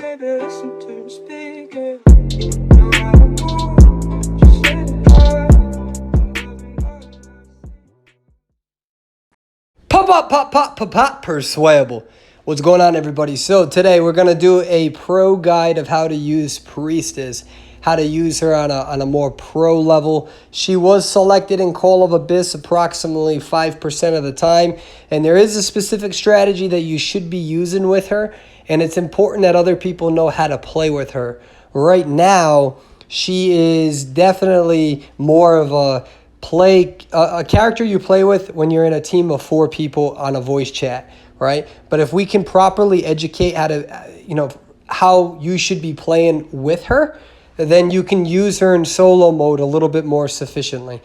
baby, listen to me speak, yeah. No matter what, just let it fly. Pop, Perswayable. What's going on, everybody? So today we're going to do a pro guide of how to use Priestess, how to use her on a more pro level. She was selected in Call of Abyss approximately 5% of the time, and there is a specific strategy that you should be using with her, and it's important that other people know how to play with her. Right now, she is definitely more of a character you play with when you're in a team of 4 people on a voice chat, right? But if we can properly educate how you should be playing with her, then you can use her in solo mode a little bit more sufficiently.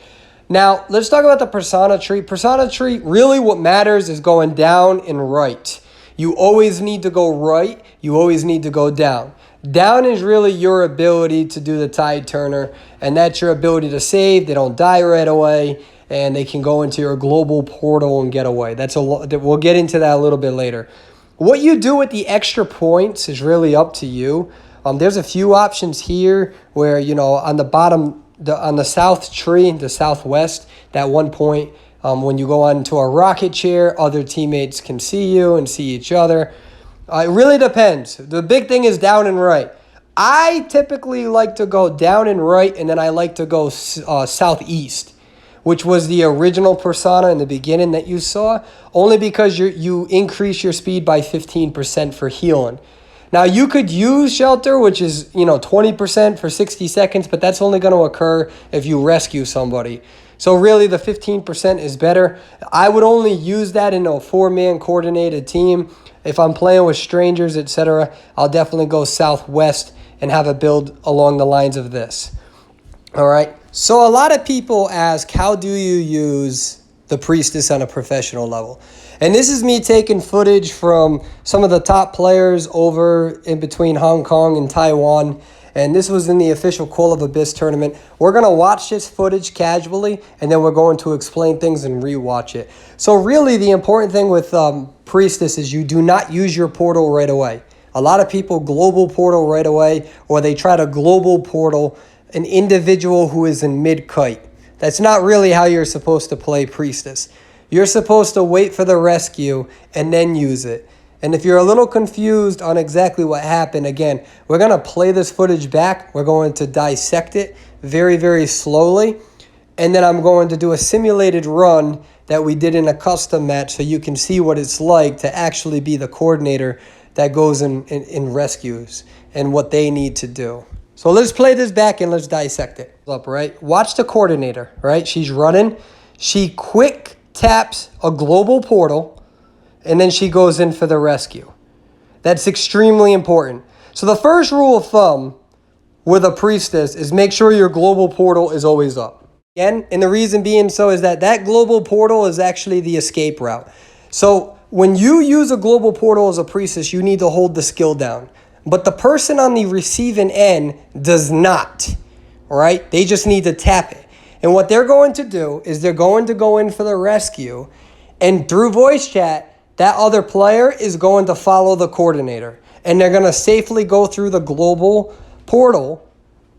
Now, let's talk about the persona tree. Persona tree, really what matters is going down and right. You always need to go right. You always need to go down. Down is really your ability to do the tide turner, and that's your ability to save. They don't die right away, and they can go into your global portal and get away. We'll get into that a little bit later. What you do with the extra points is really up to you. There's a few options here where, on the bottom, on the south tree, the southwest, that 1 point, when you go onto a rocket chair, other teammates can see you and see each other. It really depends. The big thing is down and right. I typically like to go down and right, and then I like to go southeast, which was the original persona in the beginning that you saw, only because you increase your speed by 15% for healing. Now, you could use shelter, which is 20% for 60 seconds, but that's only going to occur if you rescue somebody. So really, the 15% is better. I would only use that in a 4-man coordinated team. If I'm playing with strangers, etc., I'll definitely go southwest and have a build along the lines of this. All right. So a lot of people ask, how do you use the Priestess on a professional level? And this is me taking footage from some of the top players over in between Hong Kong and Taiwan. And this was in the official Call of Abyss tournament. We're going to watch this footage casually, and then we're going to explain things and rewatch it. So really, the important thing with Priestess is you do not use your portal right away. A lot of people global portal right away, or they try to global portal an individual who is in mid-kite. That's not really how you're supposed to play Priestess. You're supposed to wait for the rescue and then use it. And if you're a little confused on exactly what happened, again, we're going to play this footage back. We're going to dissect it very, very slowly. And then I'm going to do a simulated run that we did in a custom match so you can see what it's like to actually be the coordinator that goes in rescues and what they need to do. So let's play this back and let's dissect it. Up, right? Watch the coordinator, right? She's running. She quick taps a global portal, and then she goes in for the rescue. That's extremely important. So the first rule of thumb with a Priestess is make sure your global portal is always up. Again, and the reason being so is that global portal is actually the escape route. So when you use a global portal as a Priestess, you need to hold the skill down. But the person on the receiving end does not, all right? They just need to tap it. And what they're going to do is they're going to go in for the rescue, and through voice chat, that other player is going to follow the coordinator, and they're going to safely go through the global portal,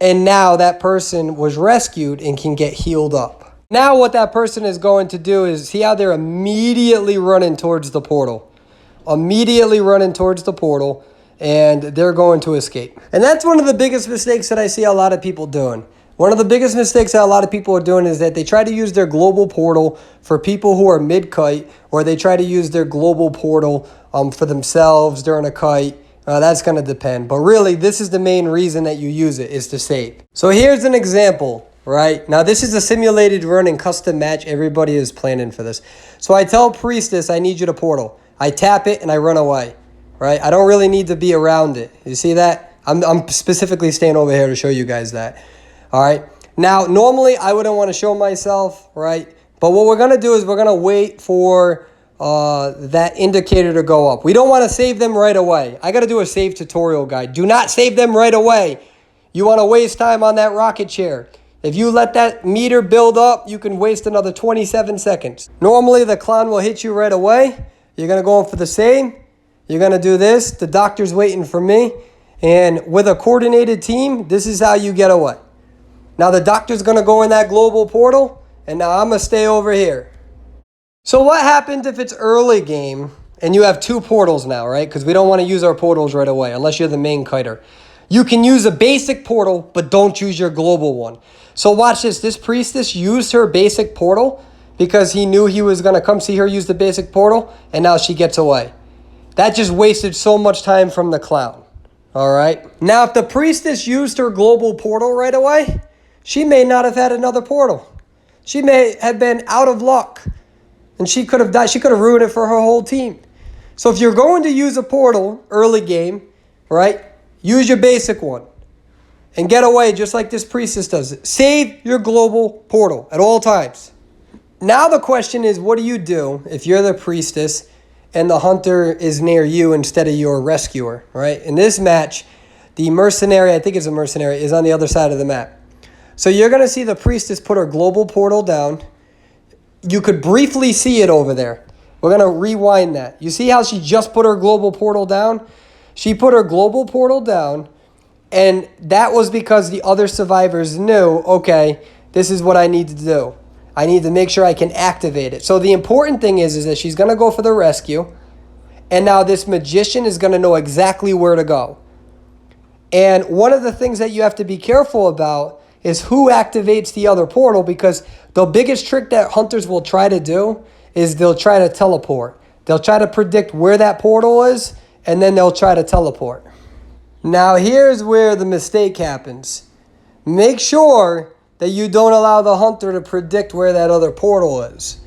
and now that person was rescued and can get healed up. Now what that person is going to do is, see how they're immediately running towards the portal. Immediately running towards the portal, and they're going to escape. And that's one of the biggest mistakes that I see a lot of people doing. One of the biggest mistakes that a lot of people are doing is that they try to use their global portal for people who are mid-kite, or they try to use their global portal for themselves during a kite. That's going to depend. But really, this is the main reason that you use it, is to save. So here's an example, right? Now, this is a simulated run and custom match. Everybody is planning for this. So I tell Priestess, I need you to portal. I tap it and I run away, right? I don't really need to be around it. You see that? I'm specifically staying over here to show you guys that. All right. Now, normally I wouldn't want to show myself, right? But what we're going to do is we're going to wait for that indicator to go up. We don't want to save them right away. I got to do a save tutorial guide. Do not save them right away. You want to waste time on that rocket chair. If you let that meter build up, you can waste another 27 seconds. Normally, the clown will hit you right away. You're going to go in for the same. You're going to do this. The doctor's waiting for me. And with a coordinated team, this is how you get away. Now the doctor's going to go in that global portal, and now I'm going to stay over here. So what happens if it's early game and you have two portals now, right? Because we don't want to use our portals right away unless you're the main kiter. You can use a basic portal, but don't use your global one. So watch this. This priestess used her basic portal because he knew he was going to come see her use the basic portal, and now she gets away. That just wasted so much time from the clown. All right. Now, if the priestess used her global portal right away, she may not have had another portal. She may have been out of luck, and she could have died. She could have ruined it for her whole team. So if you're going to use a portal early game, right, use your basic one and get away just like this priestess does. Save your global portal at all times. Now the question is, what do you do if you're the priestess and the hunter is near you instead of your rescuer, right? In this match, the mercenary, I think it's a mercenary, is on the other side of the map. So you're going to see the priestess put her global portal down. You could briefly see it over there. We're going to rewind that. You see how she just put her global portal down? She put her global portal down, and that was because the other survivors knew, okay, this is what I need to do. I need to make sure I can activate it. So the important thing is that she's going to go for the rescue, and now this magician is going to know exactly where to go. And one of the things that you have to be careful about is who activates the other portal, because the biggest trick that hunters will try to do is they'll try to teleport. They'll try to predict where that portal is, and then they'll try to teleport. Now here's where the mistake happens. Make sure that you don't allow the hunter to predict where that other portal is.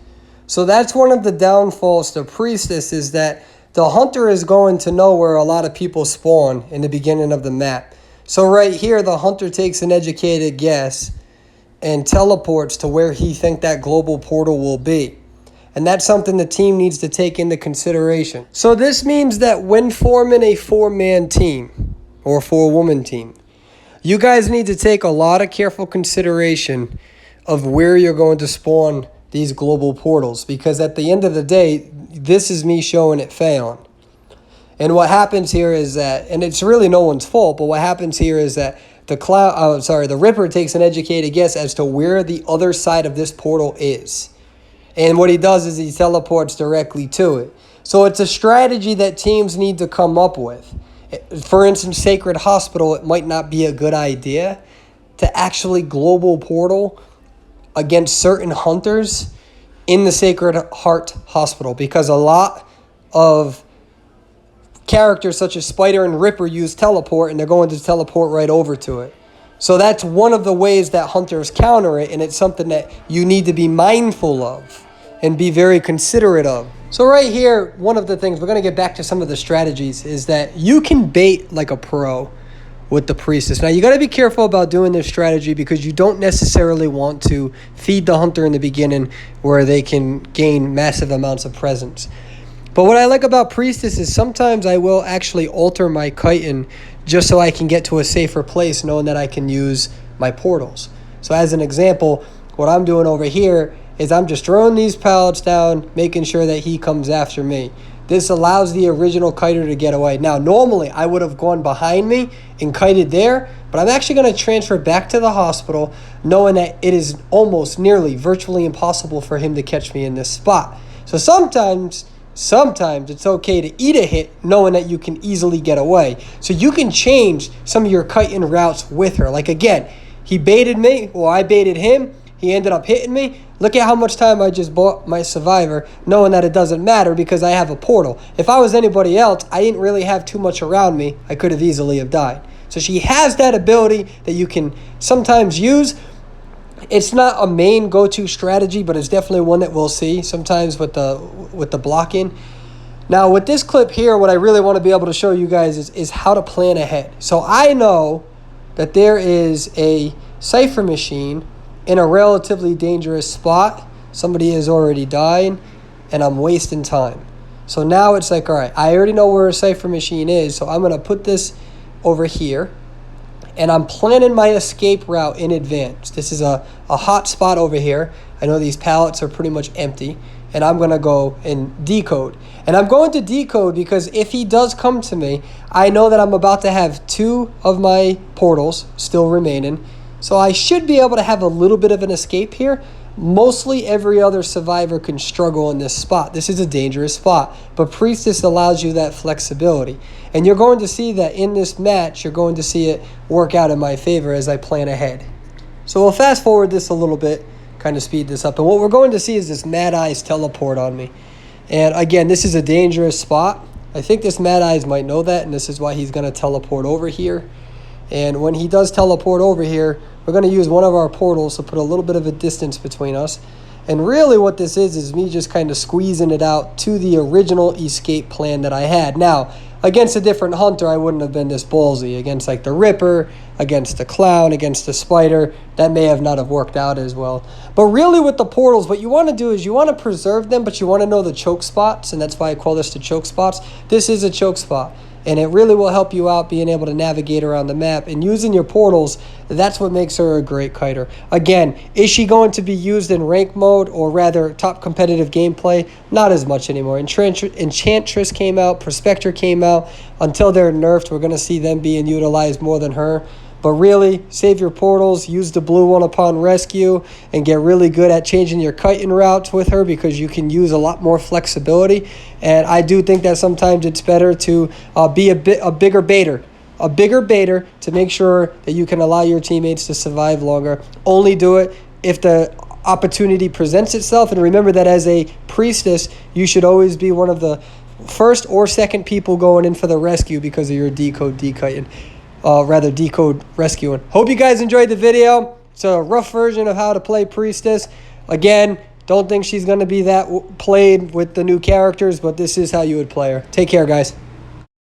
So that's one of the downfalls to Priestess, is that the hunter is going to know where a lot of people spawn in the beginning of the map. So right here, the hunter takes an educated guess and teleports to where he thinks that global portal will be. And that's something the team needs to take into consideration. So this means that when forming a 4-man team or 4-woman team, you guys need to take a lot of careful consideration of where you're going to spawn these global portals, because at the end of the day, this is me showing it failing. And what happens here is that, and it's really no one's fault, but what happens here is that the Ripper takes an educated guess as to where the other side of this portal is. And what he does is he teleports directly to it. So it's a strategy that teams need to come up with. For instance, Sacred Hospital, it might not be a good idea to actually global portal against certain hunters in the Sacred Heart Hospital, because a lot of characters such as Spider and Ripper use teleport, and they're going to teleport right over to it. So that's one of the ways that hunters counter it, and it's something that you need to be mindful of and be very considerate of. So right here, one of the things, we're going to get back to some of the strategies, is that you can bait like a pro with the Priestess. Now, you got to be careful about doing this strategy, because you don't necessarily want to feed the hunter in the beginning where they can gain massive amounts of presence. But what I like about Priestess is sometimes I will actually alter my chitin just so I can get to a safer place, knowing that I can use my portals. So as an example, what I'm doing over here is I'm just throwing these pallets down, making sure that he comes after me. This allows the original kiter to get away. Now, normally I would have gone behind me and kited there, but I'm actually going to transfer back to the hospital, knowing that it is almost nearly virtually impossible for him to catch me in this spot. So sometimes it's okay to eat a hit knowing that you can easily get away. So you can change some of your kiting routes with her. Like again, he baited me, or I baited him. He ended up hitting me. Look at how much time I just bought my survivor, knowing that it doesn't matter because I have a portal. If I was anybody else, I didn't really have too much around me. I could have easily have died. So she has that ability that you can sometimes use. It's not a main go-to strategy, but it's definitely one that we'll see sometimes with the blocking. Now, with this clip here, what I really want to be able to show you guys is how to plan ahead. So I know that there is a cipher machine in a relatively dangerous spot. Somebody has already died, and I'm wasting time. So now it's like, all right, I already know where a cipher machine is, so I'm going to put this over here. And I'm planning my escape route in advance. This is a hot spot over here. I know these pallets are pretty much empty. and I'm going to go and decode. And I'm going to decode because if he does come to me, I know that I'm about to have 2 of my portals still remaining. So I should be able to have a little bit of an escape here. Mostly every other survivor can struggle in this spot. This is a dangerous spot, but Priestess allows you that flexibility. And you're going to see that in this match, you're going to see it work out in my favor as I plan ahead. So we'll fast forward this a little bit, kind of speed this up. And what we're going to see is this Mad Eyes teleport on me. And again, this is a dangerous spot. I think this Mad Eyes might know that, and this is why he's going to teleport over here. And when he does teleport over here, we're going to use one of our portals to put a little bit of a distance between us. And really what this is me just kind of squeezing it out to the original escape plan that I had. Now, against a different hunter, I wouldn't have been this ballsy. Against like the Ripper, against the Clown, against the Spider, that may have not have worked out as well. But really with the portals, what you want to do is you want to preserve them, but you want to know the choke spots, and that's why I call this the choke spots. This is a choke spot. And it really will help you out being able to navigate around the map. And using your portals, that's what makes her a great kiter. Again, is she going to be used in rank mode or rather top competitive gameplay? Not as much anymore. Enchantress came out, Prospector came out. Until they're nerfed, we're going to see them being utilized more than her. But really, save your portals, use the blue one upon rescue, and get really good at changing your kiting routes with her because you can use a lot more flexibility. And I do think that sometimes it's better to be a bigger baiter. A bigger baiter to make sure that you can allow your teammates to survive longer. Only do it if the opportunity presents itself. And remember that as a priestess, you should always be one of the first or second people going in for the rescue because of your decode dekiting. Decode rescuing. Hope you guys enjoyed the video. It's a rough version of how to play Priestess. Again, don't think she's going to be that played with the new characters, but this is how you would play her. Take care, guys.